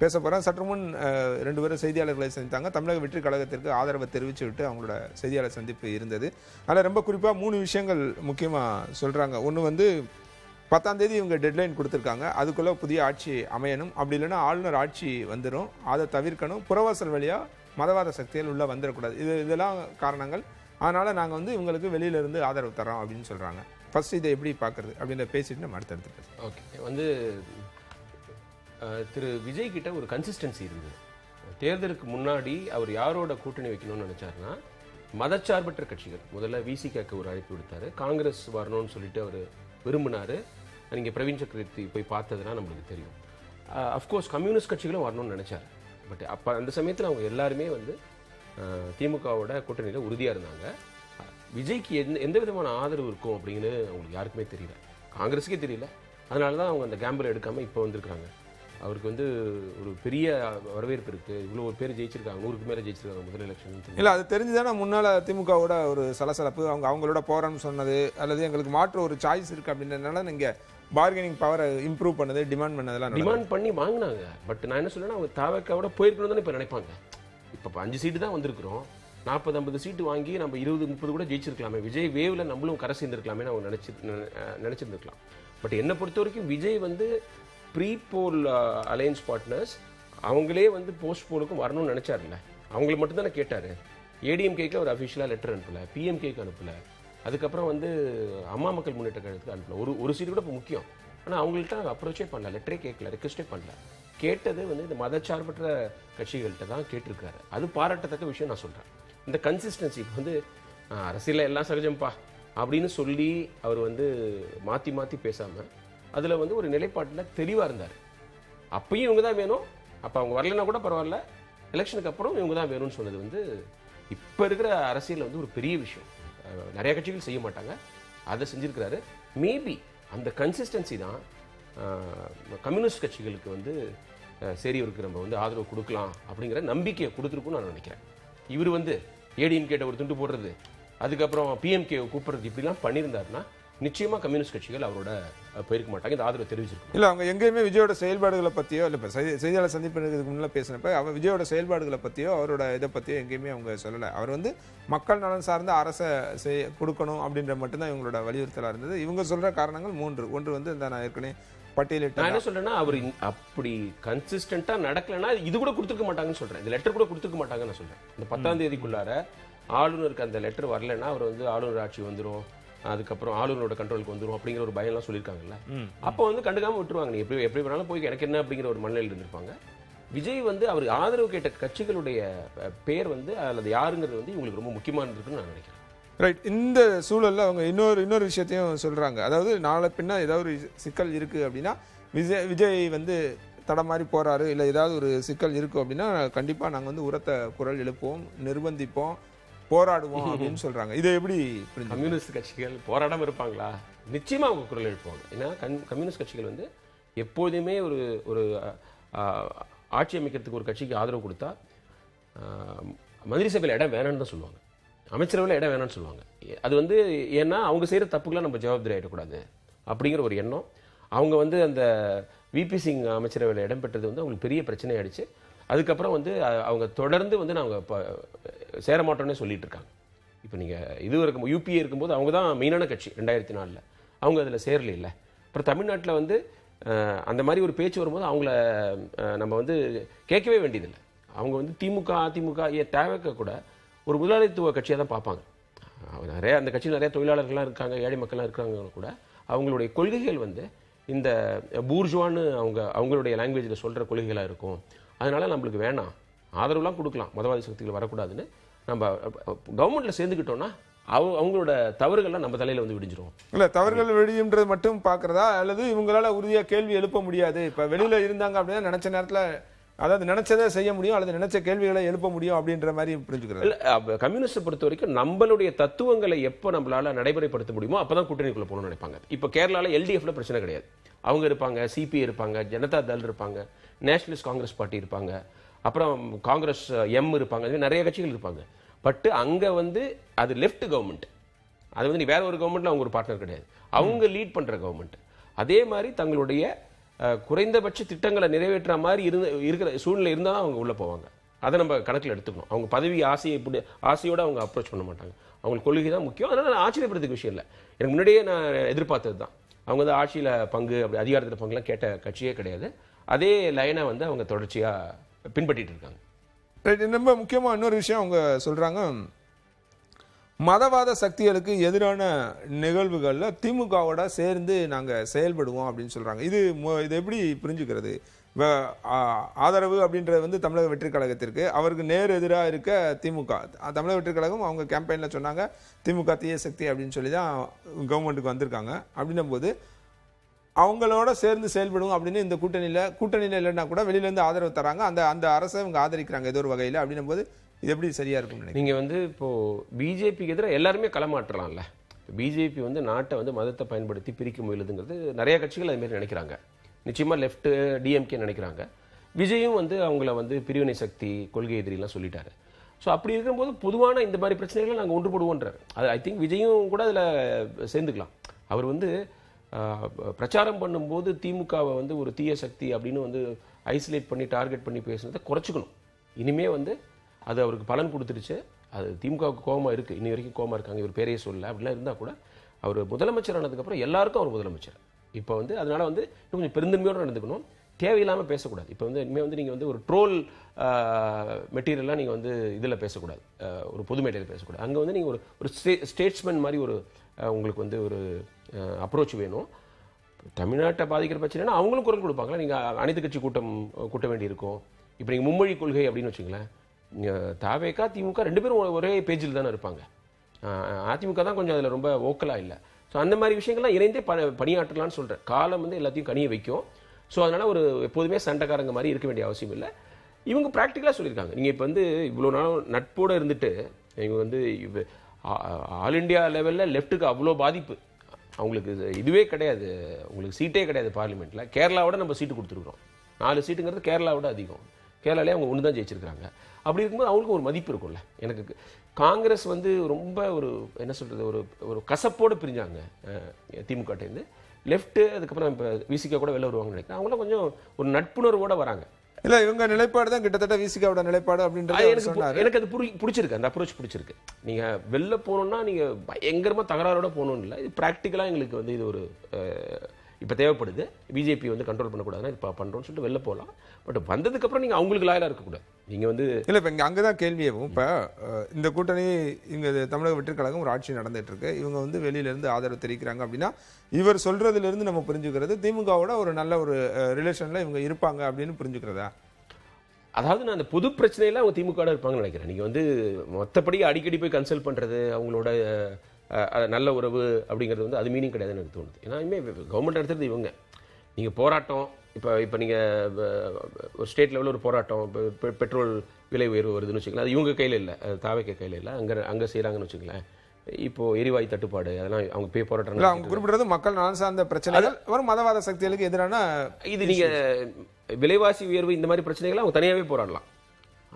பேச போகிறேன். சற்று முன் 2 பேரும் செய்தியாளர்களை சந்தித்தாங்க. தமிழக வெற்றி கழகத்திற்கு ஆதரவை தெரிவித்து விட்டு அவங்களோட செய்தியாளர் சந்திப்பு இருந்தது. அதில் ரொம்ப குறிப்பாக 3 விஷயங்கள் முக்கியமாக சொல்கிறாங்க. ஒன்று வந்து 10ஆம் தேதி இவங்க டெட்லைன் கொடுத்துருக்காங்க. அதுக்குள்ளே புதிய ஆட்சி அமையணும். அப்படி இல்லைன்னா ஆளுநர் ஆட்சி வந்துடும், அதை தவிர்க்கணும். புறவாசல் வழியாக மதவாத சக்திகள் உள்ளே வந்துடக்கூடாது. இதெல்லாம் காரணங்கள். அதனால் நாங்கள் வந்து இவங்களுக்கு வெளியிலேருந்து ஆதரவு தரோம் அப்படின்னு சொல்கிறாங்க. ஃபர்ஸ்ட் இதை எப்படி பார்க்குறது அப்படின்ற பேசிட்டு நம்ம அடுத்தடுத்து பேசுகிறோம். ஓகே, வந்து திரு விஜய் கிட்ட ஒரு கன்சிஸ்டன்சி இருந்தது. தேர்தலுக்கு முன்னாடி அவர் யாரோட கூட்டணி வைக்கணும்னு நினைச்சாருன்னா மதச்சார்பற்ற கட்சிகள். முதல்ல விசிகாக்கு ஒரு அழைப்பு விடுத்தாரு, காங்கிரஸ் வரணும்னு சொல்லிட்டு அவர் விரும்பினார். நீங்கள் பிரவீன் சக்கரவர்த்தி போய் பார்த்ததுனா நம்மளுக்கு தெரியும். அஃப்கோர்ஸ் கம்யூனிஸ்ட் கட்சிகளும் வரணும்னு நினச்சார். பட் அப்போ அந்த சமயத்தில் அவங்க எல்லாருமே வந்து திமுகவோட கூட்டணியில் உறுதியாக இருந்தாங்க. விஜய்க்கு எந்த விதமான ஆதரவு இருக்கும் அப்படின்னு அவங்களுக்கு யாருக்குமே தெரியல, காங்கிரஸுக்கே தெரியல. அதனால தான் அவங்க அந்த கேம்பிள் எடுக்காமல் இப்போ வந்திருக்கிறாங்க. அவருக்கு வந்து ஒரு பெரிய வரவேற்பு இருக்குது. இவ்வளோ பேர் ஜெயிச்சிருக்காங்க, 100க்கு மேலே ஜெயிச்சிருக்காங்க முதல் எலெக்ஷன். இல்லை, அது தெரிஞ்சுதானே முன்னால் திமுகவோட ஒரு சலசலப்பு, அவங்களோட போகிறோன்னு சொன்னது, அல்லது எங்களுக்கு மாற்று ஒரு சாய்ஸ் இருக்குது அப்படின்றதுனால நீங்கள் பார்கெனிங் பவரை இம்ப்ரூவ் பண்ணது, டிமாண்ட் பண்ணதெல்லாம் டிமாண்ட் பண்ணி வாங்கினாங்க. பட் நான் என்ன சொல்லேன்னா, அவங்க தாவக்காவோட போயிருக்கணும் தானே இப்போ நினைப்பாங்க. இப்போ 5 சீட்டு தான் வந்திருக்கிறோம், 40-50 சீட்டு வாங்கி நம்ம 20-30 கூட ஜெயிச்சிருக்கலாமே, விஜய் வேவில் நம்மளும் கரை சேர்ந்துருக்கலாமே அவங்க நினச்சிருந்துருக்கலாம். பட் என்னை பொறுத்த வரைக்கும் விஜய் வந்து ப்ரீ போல் அலையன்ஸ் பார்ட்னர்ஸ் அவங்களே வந்து போஸ்ட் போலுக்கும் வரணும்னு நினச்சாருல்ல, அவங்களுக்கு மட்டும்தானே கேட்டார். ஏடிஎம்கேக்கு ஒரு அஃபிஷியலாக லெட்டர் அனுப்பலை, பிஎம்கேக்கு அனுப்பலை, அதுக்கப்புறம் வந்து அம்மா மக்கள் முன்னேற்ற கழகத்துக்கு அனுப்பல. ஒரு சீட்டு கூட இப்போ முக்கியம். ஆனால் அவங்கள்ட்ட அப்ரோச்சே பண்ணல, லெட்டரே கேட்கல, ரெக்வஸ்டே பண்ணல. கேட்டது வந்து இந்த மதச்சார்பற்ற கட்சிகள்கிட்ட தான் கேட்டிருக்காரு. அது பாராட்டத்தக்க விஷயம். நான் சொல்கிறேன், இந்த கன்சிஸ்டன்சி வந்து அரசியலில் எல்லாம் சகஜம்பா அப்படின்னு சொல்லி அவர் வந்து மாற்றி மாற்றி பேசாமல் அதில் வந்து ஒரு நிலைப்பாட்டில் தெளிவாக இருந்தார். அப்பயும் இவங்க தான் வேணும், அப்போ அவங்க வரலைன்னா கூட பரவாயில்ல, எலெக்ஷனுக்கு அப்புறம் இவங்க தான் வேணும்னு சொன்னது வந்து இப்போ இருக்கிற அரசியலில் வந்து ஒரு பெரிய விஷயம். நிறைய கட்சிகள் செய்ய மாட்டாங்க, அதை செஞ்சுருக்கிறாரு. மேபி அந்த கன்சிஸ்டன்சி தான் கம்யூனிஸ்ட் கட்சிகளுக்கு வந்து சரி இவருக்கு நம்ம வந்து ஆதரவு கொடுக்கலாம் அப்படிங்கிற நம்பிக்கையை கொடுத்துருக்குன்னு நான் நினைக்கிறேன். இவர் வந்து ஏடிஎம்கேட்ட ஒரு துண்டு போடுறது, அதுக்கப்புறம் பிஎம்கே கூப்பிடுறது, இப்படிலாம் பண்ணியிருந்தாருன்னா நிச்சயமாக கம்யூனிஸ்ட் கட்சிகள் அவரோட போயிருக்க மாட்டாங்க, இந்த ஆதரவு தெரிவிச்சிருக்கோம். இல்லை, அவங்க எங்கேயுமே விஜயோட செயல்பாடுகளை பற்றியோ, இல்லை இப்போ செய்தியாளர் சந்திப்பு முன்னே பேசினப்ப அவர் விஜயோட செயல்பாடுகளை பற்றியோ அவரோட இதை பற்றியோ எங்கேயுமே அவங்க சொல்லலை. அவர் வந்து மக்கள் நலன் சார்ந்த அரசை கொடுக்கணும் அப்படின்ற மட்டும்தான் இவங்களோட வலியுறுத்தலாக இருந்தது. இவங்க சொல்கிற காரணங்கள் 3. ஒன்று வந்து இந்த நான் ஏற்கனவே பட்டியலிட்டு நான் என்ன சொல்றேன்னா, அவர் அப்படி கன்சிஸ்டண்டா நடக்கலன்னா இது கூட கொடுத்துருக்க மாட்டாங்கன்னு சொல்றேன். இந்த லெட்டர் கூட கொடுத்துருக்க மாட்டாங்கன்னு நான் சொல்றேன். இந்த 10ஆம் தேதிக்குள்ளார ஆளுநருக்கு அந்த லெட்டர் வரலைன்னா அவர் வந்து ஆளுநர் ஆட்சி வந்துடும், அதுக்கப்புறம் ஆளுநரோட கண்ட்ரோலுக்கு வந்துடும் அப்படிங்கிற ஒரு பயம்லாம் சொல்லியிருக்காங்கல்ல. அப்போ வந்து கண்டுக்காம விட்டுருவாங்க, நீ எப்படி வேணாலும் போய் எனக்கு என்ன அப்படிங்கிற ஒரு மனநிலையில் இருந்திருப்பாங்க. விஜய் வந்து அவர் ஆதரவு கேட்ட கட்சிகளுடைய பேர் வந்து அல்லது யாருங்கிறது வந்து இவங்களுக்கு ரொம்ப முக்கியமானது இருக்குன்னு நான் நினைக்கிறேன். ரைட். இந்த சூழலில் அவங்க இன்னொரு விஷயத்தையும் சொல்கிறாங்க. அதாவது நாளை பின்ன ஏதாவது ஒரு சிக்கல் இருக்குது அப்படின்னா, விஜய் வந்து தடமாறி போகிறாரு, இல்லை ஏதாவது ஒரு சிக்கல் இருக்குது அப்படின்னா கண்டிப்பாக நாங்கள் வந்து உரத்த குரல் எழுப்புவோம், நிர்பந்திப்போம், போராடுவோம் அப்படின்னு சொல்கிறாங்க. இதை எப்படி கம்யூனிஸ்ட் கட்சிகள் போராடாமல் இருப்பாங்களா? நிச்சயமாக அவங்க குரல் எழுப்புவாங்க. ஏன்னா கம்யூனிஸ்ட் கட்சிகள் வந்து எப்போதுமே ஒரு ஆட்சி அமைக்கிறதுக்கு ஒரு கட்சிக்கு ஆதரவு கொடுத்தா மந்திரி சபையில் இடம் வேணான்னு தான் சொல்லுவாங்க, அமைச்சரவையில் இடம் வேணான்னு சொல்லுவாங்க. அது வந்து ஏன்னா அவங்க செய்கிற தப்புக்கெலாம் நம்ம ஜவாப்தாரி ஆகிடக்கூடாது அப்படிங்கிற ஒரு எண்ணம். அவங்க வந்து அந்த விபி சிங் அமைச்சரவையில் இடம் பெற்றது வந்து அவங்களுக்கு பெரிய பிரச்சனை ஆயிடுச்சு. அதுக்கப்புறம் வந்து அவங்க தொடர்ந்து வந்து நாங்கள் இப்போ சேரமாட்டோன்னே சொல்லிட்டு இருக்காங்க. இப்போ நீங்கள் இது இருக்கும் யூபிஏ இருக்கும்போது அவங்க தான் மெயினான கட்சி 2004 அவங்க அதில் சேரல இல்லை. அப்புறம் தமிழ்நாட்டில் வந்து அந்த மாதிரி ஒரு பேச்சு வரும்போது அவங்கள நம்ம வந்து கேட்கவே வேண்டியதில்லை. அவங்க வந்து திமுக அதிமுக தேவைக்க கூட ஒரு முதலாளித்துவ கட்சியாக தான் பார்ப்பாங்க. நிறைய அந்த கட்சியில் நிறைய தொழிலாளர்கள்லாம் இருக்காங்க, ஏழை மக்கள்லாம் இருக்கிறாங்க கூட. அவங்களுடைய கொள்கைகள் வந்து இந்த பூர்ஜுவான்னு அவங்களுடைய லாங்குவேஜில் சொல்கிற கொள்கைகளாக இருக்கும். அதனால நம்மளுக்கு வேணாம், ஆதரவுலாம் கொடுக்கலாம், மதவாதி சக்திகள் வரக்கூடாதுன்னு நம்ம கவர்மெண்ட்டில் சேர்ந்துக்கிட்டோன்னா அவங்களோட தவறுகள்லாம் நம்ம தலையில் வந்து விடிஞ்சிரும். இல்லை, தவறுகள் விடியுன்றது மட்டும் பார்க்குறதா, அல்லது இவங்களால உறுதியாக கேள்வி எழுப்ப முடியாது, இப்போ வெளியில் இருந்தாங்க அப்படின்னா நினச்ச நேரத்தில் அதாவது நினைச்சதை செய்ய முடியும் அல்லது நினைச்ச கேள்விகளை எழுப்ப முடியும் அப்படின்ற மாதிரி புரிஞ்சுக்கிறது. இல்லை, கம்யூனிஸ்டை பொறுத்த வரைக்கும் நம்மளுடைய தத்துவங்களை எப்போ நம்மளால நடைமுறைப்படுத்த முடியுமோ அப்பதான் கூட்டணிக்குள்ள போகணும்னு நினைப்பாங்க. இப்போ கேரளாவில் எல்டிஎஃப்ல பிரச்சனை கிடையாது, அவங்க இருப்பாங்க, சிபிஐ இருப்பாங்க, ஜனதா தள் இருப்பாங்க, நேஷனலிஸ்ட் காங்கிரஸ் பார்ட்டி இருப்பாங்க, அப்புறம் காங்கிரஸ் எம் இருப்பாங்க, நிறைய கட்சிகள் இருப்பாங்க. பட் அங்கே வந்து அது லெஃப்ட் கவர்மெண்ட், அது வந்து நீ வேற ஒரு கவர்மெண்ட்ல அவங்க ஒரு பார்ட்னர் கிடையாது, அவங்க லீட் பண்ற கவர்மெண்ட். அதே மாதிரி தங்களுடைய குறைந்தபட்ச திட்டங்களை நிறைவேற்ற மாதிரி இருக்கிற சூழ்நிலை இருந்தால் தான் அவங்க உள்ளே போவாங்க. அதை நம்ம கணக்கில் எடுத்துக்கணும். அவங்க பதவி ஆசையோடு அவங்க அப்ரோச் பண்ண மாட்டாங்க. அவங்களுக்கு கொள்கை தான் முக்கியம். அதனால் ஆச்சரியப்படுறதுக்கு விஷயம் இல்லை. எனக்கு முன்னாடியே நான் எதிர்பார்த்தது தான். அவங்க வந்து ஆட்சியில் பங்கு அப்படி அதிகாரத்தில் பங்குலாம் கேட்ட கட்சியே கிடையாது. அதே லைனை வந்து அவங்க தொடர்ச்சியாக பின்பற்றிட்டு இருக்காங்க. ரொம்ப முக்கியமாக இன்னொரு விஷயம் அவங்க சொல்கிறாங்க, மதவாத சக்திகளுக்கு எதிரான நிகழ்வுகளில் திமுகவோட சேர்ந்து நாங்கள் செயல்படுவோம் அப்படின்னு சொல்கிறாங்க. இது எப்படி புரிஞ்சுக்கிறது? ஆதரவு அப்படின்றது வந்து தமிழக வெற்றி கழகத்திற்கு, அவருக்கு நேர் எதிராக இருக்க திமுக. தமிழக வெற்றி கழகம் அவங்க கேம்பெயினில் சொன்னாங்க திமுக தீய சக்தி அப்படின்னு சொல்லி தான் கவர்மெண்ட்டுக்கு வந்திருக்காங்க. அப்படின்னும் போது அவங்களோட சேர்ந்து செயல்படுவோம் அப்படின்னு இந்த கூட்டணியில் இல்லைன்னா கூட வெளியிலேருந்து ஆதரவு தராங்க. அந்த அரசை இவங்க ஆதரிக்கிறாங்க ஏதோ ஒரு வகையில். அப்படின்னும் போது இது எப்படி சரியா இருக்கும்? நீங்கள் வந்து இப்போது பிஜேபிக்கு எதிராக எல்லாருமே களமாற்றலாம்ல. பிஜேபி வந்து நாட்டை வந்து மதத்தை பயன்படுத்தி பிரிக்க முயலுதுங்கிறது நிறைய கட்சிகள் அதுமாரி நினைக்கிறாங்க. நிச்சயமாக லெஃப்ட் டிஎம்கே நினைக்கிறாங்க. விஜயும் வந்து அவங்கள வந்து பிரிவினை சக்தி கொள்கை எதிரிலாம் சொல்லிட்டாரு. ஸோ அப்படி இருக்கும்போது பொதுவான இந்த மாதிரி பிரச்சனைகளை நாங்கள் ஒன்றுபடுவோன்றார். அது ஐ திங்க் விஜயும் கூட அதில் சேர்ந்துக்கலாம். அவர் வந்து பிரச்சாரம் பண்ணும்போது திமுகவை வந்து ஒரு தீய சக்தி அப்படின்னு வந்து ஐசோலேட் பண்ணி டார்கெட் பண்ணி பேசுனதை குறைச்சிக்கணும். இனிமே வந்து அது அவருக்கு பலன் கொடுத்துருச்சு. அது திமுகவுக்கு கோபமாக இருக்குது, இன்னி வரைக்கும் கோபமாக இருக்காங்க, இவர் பேரையே சொல்லலை அப்படிலாம் இருந்தால் கூட அவர் முதலமைச்சர் ஆனதுக்கப்புறம் எல்லாருக்கும் அவர் முதலமைச்சர். இப்போ வந்து அதனால் வந்து இன்னும் கொஞ்சம் பெருந்தன்மையோடு நடந்துக்கணும், தேவையில்லாமல் பேசக்கூடாது. இப்போ வந்து இனிமேல் வந்து நீங்கள் வந்து ஒரு ட்ரோல் மெட்டீரியல்லாம் நீங்கள் வந்து இதில் பேசக்கூடாது, ஒரு பொது மேடையில் பேசக்கூடாது. அங்கே வந்து நீங்கள் ஒரு ஸ்டேட்ஸ்மேன் மாதிரி ஒரு உங்களுக்கு வந்து ஒரு அப்ரோச் வேணும். தமிழ்நாட்டை பாதிக்கிற பிரச்சனைனா அவங்களும் குரல் கொடுப்பாங்களா? நீங்கள் அனைத்து கட்சி கூட்ட வேண்டியிருக்கும். இப்போ நீங்கள் மும்மொழி கொள்கை அப்படின்னு வச்சுங்களேன், தாவேகா திமுக ரெண்டு பேரும் ஒரே பேஜில் தானே இருப்பாங்க. அதிமுக தான் கொஞ்சம் அதில் ரொம்ப ஓக்கலாக இல்லை. ஸோ அந்த மாதிரி விஷயங்கள்லாம் இணைந்தே பணியாற்றலான்னு சொல்கிறேன். காலம் வந்து எல்லாத்தையும் கனிய வைக்கும். ஸோ அதனால் ஒரு எப்போதுமே சண்டைக்காரங்க மாதிரி இருக்க வேண்டிய அவசியம் இல்லை. இவங்க ப்ராக்டிக்கலாக சொல்லியிருக்காங்க. நீங்கள் இப்போ வந்து இவ்வளோ நாளும் நட்போடு இருந்துட்டு இவங்க வந்து ஆல் இண்டியா லெவலில் லெஃப்ட்டுக்கு அவ்வளோ பாதிப்பு, அவங்களுக்கு இதுவே கிடையாது, உங்களுக்கு சீட்டே கிடையாது பார்லிமெண்ட்டில். கேரளாவோட நம்ம சீட்டு கொடுத்துருக்குறோம். 4 சீட்டுங்கிறது கேரளாவோட அதிகம். கேரளாலே அவங்க ஒன்று தான் ஜெயிச்சிருக்காங்க. அப்படி இருக்கும்போது அவங்களுக்கு ஒரு மதிப்பு இருக்கும்ல. எனக்கு காங்கிரஸ் வந்து ரொம்ப ஒரு என்ன சொல்கிறது, ஒரு கசப்போடு பிரிஞ்சாங்க திமுகட்டேருந்து. லெஃப்ட்டு அதுக்கப்புறம் இப்போ விசிகா கூட வெளில வருவாங்கன்னு நினைக்கிறேன். அவங்களாம் கொஞ்சம் ஒரு நட்புணர்வோடு வராங்க. இல்லை, இவங்க நிலைப்பாடு தான் கிட்டத்தட்ட விசிகாவோட நிலைப்பாடு அப்படின்றது எனக்கு அது பிடிச்சிருக்கு. அந்த அப்ரோச் பிடிச்சிருக்கு. நீங்கள் வெளில போகணுன்னா நீங்கள் பயங்கரமாக தகராறோட போகணுன்னு இல்லை. இது ப்ராக்டிக்கலாக எங்களுக்கு வந்து இது ஒரு இப்போ தேவைப்படுது. பிஜேபி வந்து கண்ட்ரோல் பண்ணக்கூடாதுன்னா இப்போ பண்ணுறோன்னு சொல்லிட்டு வெளில போகலாம். பட் வந்ததுக்கப்புறம் நீங்கள் அவங்களுக்கு லாயலாக இருக்கக்கூடாது. நீங்கள் வந்து இல்லை, இப்போ இங்கே அங்கே தான் கேள்வியாகும். இப்போ இந்த கூட்டணி இங்கே தமிழக வெற்றி கழகம் ஒரு ஆட்சி நடந்துட்டு இருக்கு. இவங்க வந்து வெளியிலேருந்து ஆதரவு தெரிவிக்கிறாங்க அப்படின்னா இவர் சொல்றதுலேருந்து நம்ம புரிஞ்சுக்கிறது திமுகவோட ஒரு நல்ல ஒரு ரிலேஷனில் இவங்க இருப்பாங்க அப்படின்னு புரிஞ்சுக்கிறதா? அதாவது நான் அந்த பொது பிரச்சனையில் அவங்க திமுக இருப்பாங்கன்னு நினைக்கிறேன். நீங்கள் வந்து மற்றபடி அடிக்கடி போய் கன்சல்ட் பண்ணுறது, அவங்களோட நல்ல உறவு அப்படிங்கிறது வந்து அது மீனிங் கிடையாதுன்னு எனக்கு தோணுது. ஏன்னா இனிமேல் கவர்மெண்ட் எடுத்துறது இவங்க. நீங்கள் போராட்டம் இப்போ நீங்கள் ஒரு ஸ்டேட் லெவலில் ஒரு போராட்டம், இப்போ பெட்ரோல் விலை உயர்வு வருதுன்னு வச்சுக்கலாம், அது இவங்க கையில் இல்லை, அது தாவேக்க கையில் இல்லை, அங்கே செய்கிறாங்கன்னு வச்சுக்கலாம். இப்போது எரிவாயு தட்டுப்பாடு அதெல்லாம் அவங்க போய் போராட்டம். அவங்க குறிப்பிட்றது மக்கள் நலன் சார்ந்த பிரச்சனைகள், ஒரு மதவாத சக்திகளுக்கு எதிரான இது. நீங்கள் விலைவாசி உயர்வு இந்த மாதிரி பிரச்சனைகளை அவங்க தனியாகவே போராடலாம்.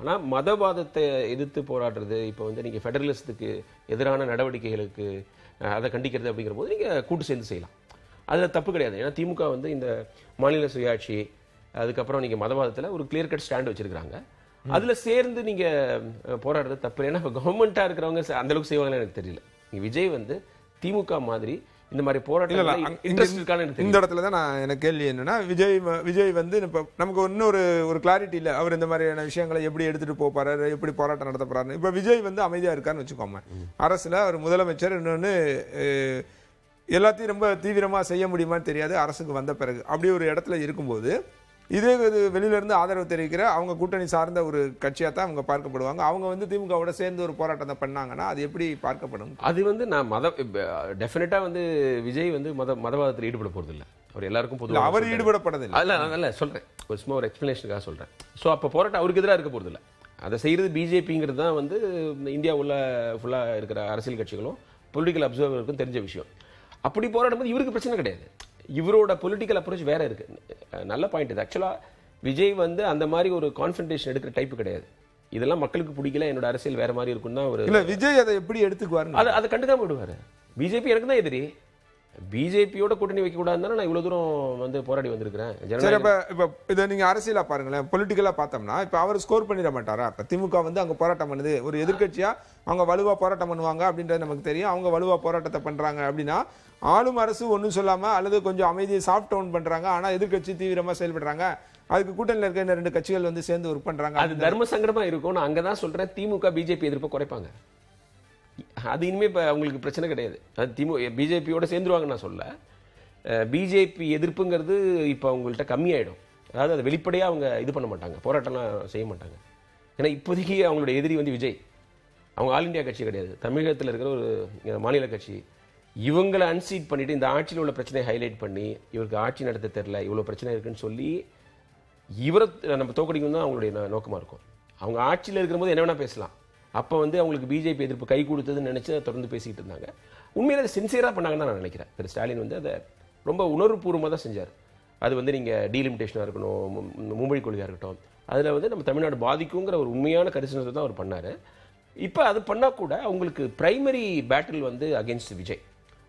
ஆனால் மதவாதத்தை எதிர்த்து போராடுறது, இப்போ வந்து நீங்கள் ஃபெடரலிசத்துக்கு எதிரான நடவடிக்கைகளுக்கு அதை கண்டிக்கிறது அப்படிங்கிற போது நீங்கள் கூட்டு சேர்ந்து செய்யலாம். அதில் தப்பு கிடையாது. ஏன்னா திமுக வந்து இந்த மாநில சுயாட்சி, அதுக்கப்புறம் நீங்கள் மதவாதத்தில் ஒரு கிளியர் கட் ஸ்டாண்ட் வச்சுருக்காங்க. அதில் சேர்ந்து நீங்கள் போராடுறது தப்பு. ஏன்னா இப்போ கவர்மெண்ட்டாக இருக்கிறவங்க அந்தளவுக்கு செய்வாங்கன்னு எனக்கு தெரியல. நீங்கள் விஜய் வந்து திமுக மாதிரி இந்த மாதிரி போராட்டம் இந்த இடத்துல தான் நான் எனக்கு கேள்வி என்னன்னா, விஜய் வந்து இப்போ நமக்கு ஒரு கிளாரிட்டி இல்லை. அவர் இந்த மாதிரியான விஷயங்களை எப்படி எடுத்துட்டு போறாரு, எப்படி போராட்டம் நடத்த போறாரு. இப்போ விஜய் வந்து அமைதியா இருக்காருன்னு வச்சுக்கோங்க. அரசுல அவர் முதலமைச்சர், இன்னொன்று எல்லாத்தையும் ரொம்ப தீவிரமா செய்ய முடியுமான்னு தெரியாது அரசுக்கு வந்த பிறகு. அப்படி ஒரு இடத்துல இருக்கும்போது இதே வெளியில இருந்து ஆதரவு தெரிவிக்கிற அவங்க கூட்டணி சார்ந்த ஒரு கட்சியாக தான் அவங்க பார்க்கப்படுவாங்க. அவங்க வந்து திமுகவோட சேர்ந்து ஒரு போராட்டத்தை பண்ணாங்கன்னா அது எப்படி பார்க்கப்படும்? அது வந்து நான் டெஃபினட்டா வந்து விஜய் வந்து மதவாதத்தில் ஈடுபட போறது இல்லை. அவர் எல்லாருக்கும் பொதுவாக அவர் ஈடுபடப்படதில்லை. அல்ல சொல்றேன், ஒரு சும்மா ஒரு எக்ஸ்பிளனேஷனுக்காக சொல்றேன். ஸோ அப்போ போராட்டம் அவருக்கு எதிராக இருக்க போறது இல்லை. அதை செய்யறது பிஜேபிங்கிறது தான் வந்து இந்தியா ஃபுல்லாக இருக்கிற அரசியல் கட்சிகளும் பொலிட்டிக்கல் அப்சர்வருக்கும் தெரிஞ்ச விஷயம். அப்படி போராடும்போது இவருக்கு பிரச்சனை கிடையாது. இவரோட பொலிட்டிக்கல் அப்ரோச் வேற இருக்கு. நல்ல பாயிண்ட் இது. ஆக்சுவலா விஜய் வந்து அந்த மாதிரி ஒரு கான்ஃபரன்டேஷன் எடுக்கிற டைப் கிடையாது. இதெல்லாம் மக்களுக்கு பிடிக்கல, என்னோட அரசியல் வேற மாதிரி இருக்குன்னு தான் ஒரு. இல்ல, விஜய் அதை எப்படி எடுத்துக்குவாரு? அதை கண்டுக்காம விடுவாரு. பிஜேபி எனக்கு தான் எதிரி, பிஜேபியோட கூட்டணி வைக்க கூடாதுன்னு நான் இவ்வளவு தூரம் வந்து போராடி வந்திருக்கிறேன். சரி, இப்ப இதை நீங்க அரசியலா பாருங்களேன், பொலிட்டிக்கலா பார்த்தோம்னா இப்ப அவர் ஸ்கோர் பண்ணிட மாட்டாரா? இப்ப திமுக வந்து அங்க போராட்டம் பண்ணுது, ஒரு எதிர்க்கட்சியா அவங்க வலுவா போராட்டம் பண்ணுவாங்க அப்படின்றது நமக்கு தெரியும். அவங்க வலுவா போராட்டத்தை பண்றாங்க அப்படின்னா ஆளும் அரசு ஒன்றும் சொல்லாம அல்லது கொஞ்சம் அமைதியை சாஃப்ட் டவுன் பண்றாங்க, ஆனா எதிர்க்கட்சி தீவிரமா செயல்படுறாங்க, அதுக்கு கூட்டணியில் இருக்க இந்த 2 கட்சிகள் வந்து சேர்ந்து ஒர்க் பண்றாங்க. அது தர்ம சங்கடமா இருக்கும். நான் அங்கதான் சொல்றேன், திமுக பிஜேபி எதிர்ப்பை குறைப்பாங்க. அது இனிமே இப்ப அவங்களுக்கு பிரச்சனை கிடையாது. அது பிஜேபியோட சேர்ந்துருவாங்க நான் சொல்ல. பிஜேபி எதிர்ப்புங்கிறது இப்ப அவங்கள்ட்ட கம்மியாயிடும். அதாவது அதை வெளிப்படையா அவங்க இது பண்ண மாட்டாங்க, போராட்டம்லாம் செய்ய மாட்டாங்க. ஏன்னா இப்போதைக்கு அவங்களோட எதிரி வந்து விஜய். அவங்க ஆல் இண்டியா கட்சி கிடையாது, தமிழகத்தில் இருக்கிற ஒரு மாநில கட்சி. இவங்களை அன்சீட் பண்ணிட்டு இந்த ஆட்சியில் உள்ள பிரச்சனையை ஹைலைட் பண்ணி இவருக்கு ஆட்சி நடத்த தெரியல, இவ்வளோ பிரச்சனை இருக்குன்னு சொல்லி இவரை நம்ம தோக்கடிக்கணும் தான் அவங்களுடைய நோக்கமாக இருக்கும். அவங்க ஆட்சியில் இருக்கிற போது என்ன வேணா பேசலாம். அப்போ வந்து அவங்களுக்கு பிஜேபி எதிர்ப்பு கை கொடுத்ததுன்னு நினச்சி தொடர்ந்து பேசிக்கிட்டு இருந்தாங்க. உண்மையில அதை சின்சியராக பண்ணாங்கன்னு தான் நான் நினைக்கிறேன். திரு ஸ்டாலின் வந்து அதை ரொம்ப உணர்வுபூர்வமாக தான் செஞ்சார். அது வந்து நீங்கள் டீலிமிட்டேஷனாக இருக்கணும், மும்பை கொள்கையாக இருக்கட்டும், அதில் வந்து நம்ம தமிழ்நாடு பாதிக்குங்கிற ஒரு உண்மையான கரிசனத்தை தான் அவர் பண்ணார். இப்போ அது பண்ணால் கூட அவங்களுக்கு பிரைமரி பேட்டில் வந்து அகேன்ஸ்ட் விஜய்.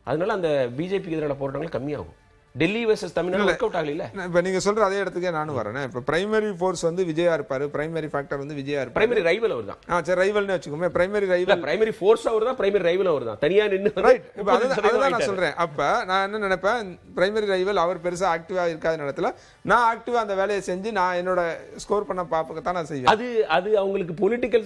அதனால அந்த பிஜேபிக்கு எதிரான போராட்டங்கள் கம்மியாகும். Delhi versus Tamil Nadu work out ஆகல. இப்போ நீங்க சொல்ற அதே இடத்துக்கே நானும் வரேன். இப்போ பிரைமரி ஃபோர்ஸ் வந்து விஜயா இருப்பாரு, பிரைமரி ஃபேக்டர் வந்து விஜயா இருப்பாரு, பிரைமரி ரைவல் அவர் தான். சரி, ரைவல்னு வச்சுக்கோமே. பிரைமரி ரைவல், பிரைமரி ஃபோர்ஸ் அவர் தான், பிரைமரி ரைவல் அவர் தான். தனியா நின்னு ரைட். இப்போ அதுதான் நான் சொல்றேன். அப்ப நான் என்ன நினைப்பேன், பிரைமரி ரைவல் அவர் பெருசா ஆக்டிவா இருக்காத நேரத்துல நான் ஆக்டிவா அந்த வேலையை செஞ்சு நான் என்னோட ஸ்கோர் பண்ண பாப்பதான் நான் செய்வேன். அது அவங்களுக்கு பொலிட்டிக்கல்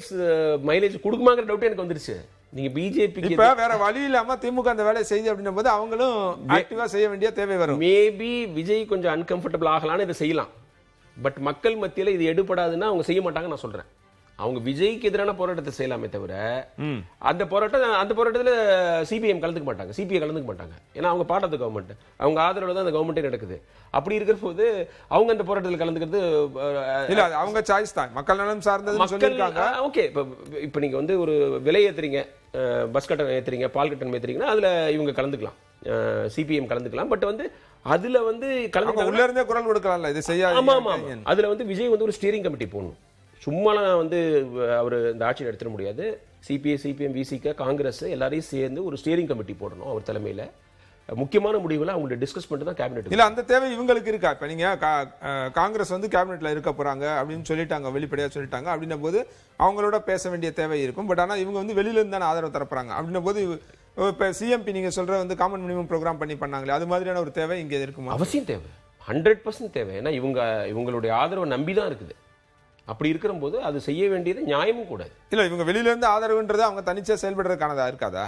மைலேஜ் கொடுக்குமாங்கிற டவுட் எனக்கு வந்துருச்சு. நீங்க பிஜேபி இப்ப வேற வழி இல்லாம திமுக அந்த வேலையை செய்து அப்படின்னும் போது அவங்களும் ஆக்டிவா செய்ய வேண்டிய தேவை வரும். மேபி விஜய் கொஞ்சம் அன்கம்ஃபர்டபிள் ஆகலான்னு இதை செய்யலாம். பட் மக்கள் மத்தியில இது எடுபடாதுன்னா அவங்க செய்ய மாட்டாங்க நான் சொல்றேன். அவங்க விஜய்க்கு எதிரான போராட்டத்தை செய்யலாமே தவிர அந்த போராட்டத்தில் சிபிஎம் கலந்துக்க மாட்டாங்க, சிபிஐ கலந்துக்க மாட்டாங்க. ஏன்னா அவங்க பார்ட் ஆஃப் த கவர்மெண்ட், அவங்க ஆதரவுல தான் அந்த கவர்மெண்டே நடக்குது. அப்படி இருக்கிற போது அவங்க அந்த போராட்டத்தில் கலந்துக்கிறது இல்ல, அவங்க சாய்ஸ் தான், மக்கள் நலம் சார்ந்ததுன்னு சொல்லிருக்காங்க. ஓகே, இப்போ நீங்க வந்து ஒரு விலை ஏத்துறீங்க, பஸ் கட்டணம் ஏத்துறீங்க, பால் கட்டணம் ஏத்துறீங்கன்னா அதுல இவங்க கலந்துக்கலாம், சிபிஎம் கலந்துக்கலாம். பட் வந்து அதுல வந்து கலந்து உள்ள இருந்தே குரல் கொடுக்கலாம்ல, இது செய்யாது. ஆமா ஆமா, அதுல வந்து விஜய் வந்து ஒரு ஸ்டீரிங் கமிட்டி போடணும். சும்மாலாம் வந்து அவர் இந்த ஆட்சியை எடுத்துட முடியாது. சிபிஐ, சிபிஎம், விசிக, காங்கிரஸ் எல்லாரையும் சேர்ந்து ஒரு ஸ்டீரிங் கமிட்டி போடணும். அவர் தலைமையில் முக்கியமான முடிவுகளை அவங்கள்ட்ட டிஸ்கஸ் பண்ணிட்டு தான் கேபினெட். இல்ல, அந்த தேவை இவங்களுக்கு இருக்கா? இப்ப நீங்க காங்கிரஸ் வந்து கேபினெட்ல இருக்க போறாங்க அப்படின்னு சொல்லிட்டாங்க, வெளிப்படையா சொல்லிட்டாங்க. அப்படின்னும் போது அவங்களோட பேச வேண்டிய தேவை இருக்கும். பட் ஆனா இவங்க வந்து வெளியில இருந்து தானே ஆதரவு தரப்போறாங்க. அப்படின்னும் போது இப்ப சிஎம்பி நீங்க சொல்ற வந்து காமன் மினிமம் ப்ரோக்ராம் பண்ணாங்களே, அது மாதிரியான ஒரு தேவை இங்க இருக்குமா? அவசியம் தேவை, 100% தேவை. ஏன்னா இவங்களுடைய ஆதரவை நம்பி தான் இருக்குது. அப்படி இருக்கிற போது அது செய்ய வேண்டியது நியாயமும் கூட. இல்ல, இவங்க வெளியில இருந்து ஆதரவுன்றது அவங்க தனிச்சா செயல்படுறதுக்கானதா இருக்காதா?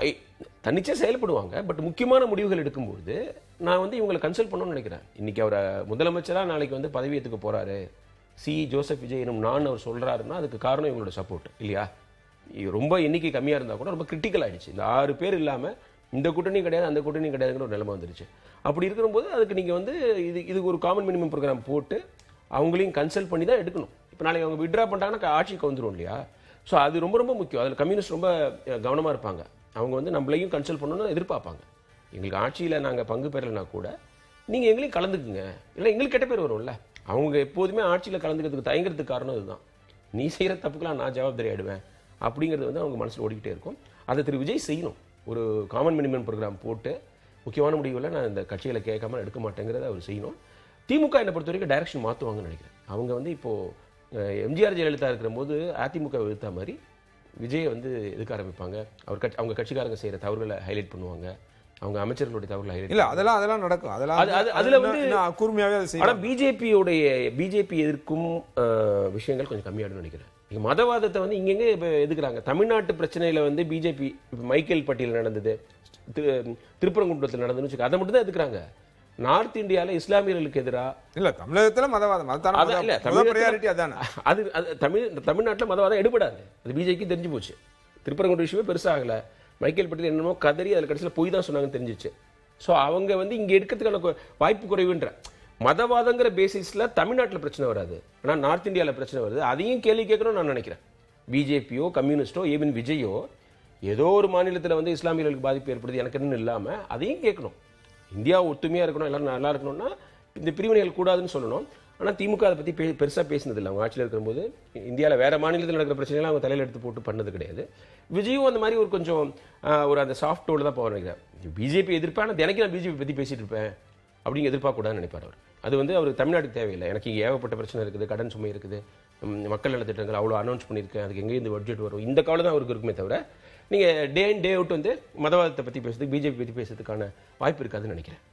தனிச்சா செயல்படுவாங்க. பட் முக்கியமான முடிவுகள் எடுக்கும்போது நான் வந்து இவங்களை கன்சல்ட் பண்ணணும்னு நினைக்கிறேன். இன்னைக்கு அவரை முதலமைச்சரா நாளைக்கு வந்து பதவியேற்றுக்க போறாரு ஜோசப் விஜய் எனும் நான் அவர் சொல்றாருன்னா அதுக்கு காரணம் இவங்களோட சப்போர்ட் இல்லையா? ரொம்ப எண்ணிக்கை கம்மியா இருந்தா கூட ரொம்ப கிரிட்டிக்கல் ஆயிடுச்சு. இந்த 6 பேர் இல்லாம இந்த கூட்டணியும் கிடையாது, அந்த கூட்டணியும் கிடையாதுங்கிற ஒரு நிலைமை வந்துருச்சு. அப்படி இருக்கிற போது அதுக்கு நீங்க வந்து இதுக்கு ஒரு காமன் மினிமம் ப்ரோக்ராம் போட்டு அவங்களையும் கன்சல்ட் பண்ணி தான் எடுக்கணும். இப்போ நாளைக்கு அவங்க விட்ரா பண்ணிட்டாங்கன்னா ஆட்சிக்கு வந்துடும் இல்லையா? ஸோ அது ரொம்ப ரொம்ப முக்கியம். அதில் கம்யூனிஸ்ட் ரொம்ப கவனமாக இருப்பாங்க. அவங்க வந்து நம்மளையும் கன்சல்ட் பண்ணணும்னு எதிர்பார்ப்பாங்க. எங்களுக்கு ஆட்சியில் நாங்கள் பங்கு பெறலைனா கூட நீங்கள் எங்களையும் கலந்துக்குங்க, இல்லை எங்களுக்கு கெட்ட பேர் வரும்ல. அவங்க எப்போதுமே ஆட்சியில் கலந்துக்கிறதுக்கு தயங்குறதுக்கு காரணம் இதுதான். நீ செய்கிற தப்புக்கெல்லாம் நான் ஜவாப்தாரி ஆயிடுவேன் அப்படிங்கிறது வந்து அவங்க மனசில் ஓடிக்கிட்டே இருக்கும். அதை திரு விஜய் செய்யணும். ஒரு காமன் மினிமம் ப்ரோக்ராம் போட்டு முக்கியமான முடிவுகளை நான் இந்த கட்சிகளை கேட்காம எடுக்க மாட்டேங்கிறத அவர் செய்யணும். திமுக என்னை பொறுத்த வரைக்கும் டைரக்ஷன் மாற்றுவாங்கன்னு நினைக்கிறேன். அவங்க வந்து இப்போது எம்ஜிஆர் ஜெயலலிதா இருக்கிற போது அதிமுக எதிர்த்த மாதிரி விஜயை வந்து எதுக்க ஆரம்பிப்பாங்க. அவங்க கட்சிக்காரங்க செய்கிற தவறுகளை ஹைலைட் பண்ணுவாங்க, அவங்க அமைச்சர்களுடைய தவறுகளை ஹைலைட். இல்ல, அதெல்லாம் நடக்கும். அதுல வந்து கூர்மையாவே அதை செய்யலாம். பிஜேபி எதிர்க்கும் விஷயங்கள் கொஞ்சம் கம்மியாடுன்னு நினைக்கிறேன். இங்க மதவாதத்தை வந்து இங்கெங்க எதுக்குறாங்க. தமிழ்நாட்டு பிரச்சனையில வந்து பிஜேபி பட்டியல் நடந்தது, திருப்பரங்குன்றத்தில் நடந்ததுன்னு அதை மட்டும் தான் எதுக்குறாங்க. நார்த் இந்தியால இஸ்லாமியர்களுக்கு எதிராக இல்ல, தமிழகத்துல மதவாதம் அது தமிழ்நாட்டில் மதவாதம் எடுபடாது. அது பிஜேபி தெரிஞ்சு போச்சு. திருப்பரங்குன்ற விஷயமே பெருசாகல. மைக்கேல் பட்டியல் என்னமோ கதறி அதில் கடைசியில் போய் தான் சொன்னாங்கன்னு தெரிஞ்சிச்சு. ஸோ அவங்க வந்து இங்க எடுக்கிறதுக்கான வாய்ப்பு குறைவுன்ற மதவாதங்கிற பேசிஸ்ல தமிழ்நாட்டில் பிரச்சனை வராது, ஆனால் நார்த் இந்தியாவில் பிரச்சனை வருது. அதையும் கேள்வி கேட்கணும்னு நான் நினைக்கிறேன். பிஜேபியோ கம்யூனிஸ்டோ ஈவன் விஜயோ ஏதோ ஒரு மாநிலத்தில் வந்து இஸ்லாமியர்களுக்கு பாதிப்பு ஏற்படுது எனக்கு என்னன்னு இல்லாமல் அதையும் கேட்கணும். இந்தியா ஒத்துமையாக இருக்கணும், எல்லாரும் நல்லா இருக்கணும்னா இந்த பிரிவினைகள் கூடாதுன்னு சொல்லணும். ஆனால் திமுக அதை பற்றி பெருசாக பேசினது இல்லை. அவங்க ஆட்சியில் இருக்கும்போது இந்தியாவில் வேற மாநிலத்தில் நடக்கிற பிரச்சனைகளை அவங்க தலையில் எடுத்து போட்டு பண்ணது கிடையாது. விஜயும் அந்த மாதிரி ஒரு கொஞ்சம் ஒரு அந்த சாஃப்ட் டோல தான் போக நினைக்கிறேன். பிஜேபி எதிர்ப்பேன், ஆனால் தினைக்கு நான் பிஜேபி பற்றி பேசிட்டு இருப்பேன் அப்படிங்க எதிர்பார்க்கக்கூடாதுன்னு நினைப்பார் அவர். அது வந்து அவர் தமிழ்நாட்டுக்கு தேவையில்லை. எனக்கு இங்கே ஏகப்பட்ட பிரச்சனை இருக்குது, கடன் சுமை இருக்குது, மக்கள் நலத்திட்டங்கள் அவ்வளோ அனௌன்ஸ் பண்ணியிருக்கேன், அதுக்கு எங்கேருந்து பட்ஜெட் வரும், இந்த கவலை தான் அவருக்கு இருக்குமே தவிர நீங்கள் டே இன் டே அவுட் வந்து மதவாதத்தை பற்றி பேசுறதுக்கு, பிஜேபி பற்றி பேசுறதுக்கான வாய்ப்பு இருக்காதுன்னு நினைக்கிறேன்.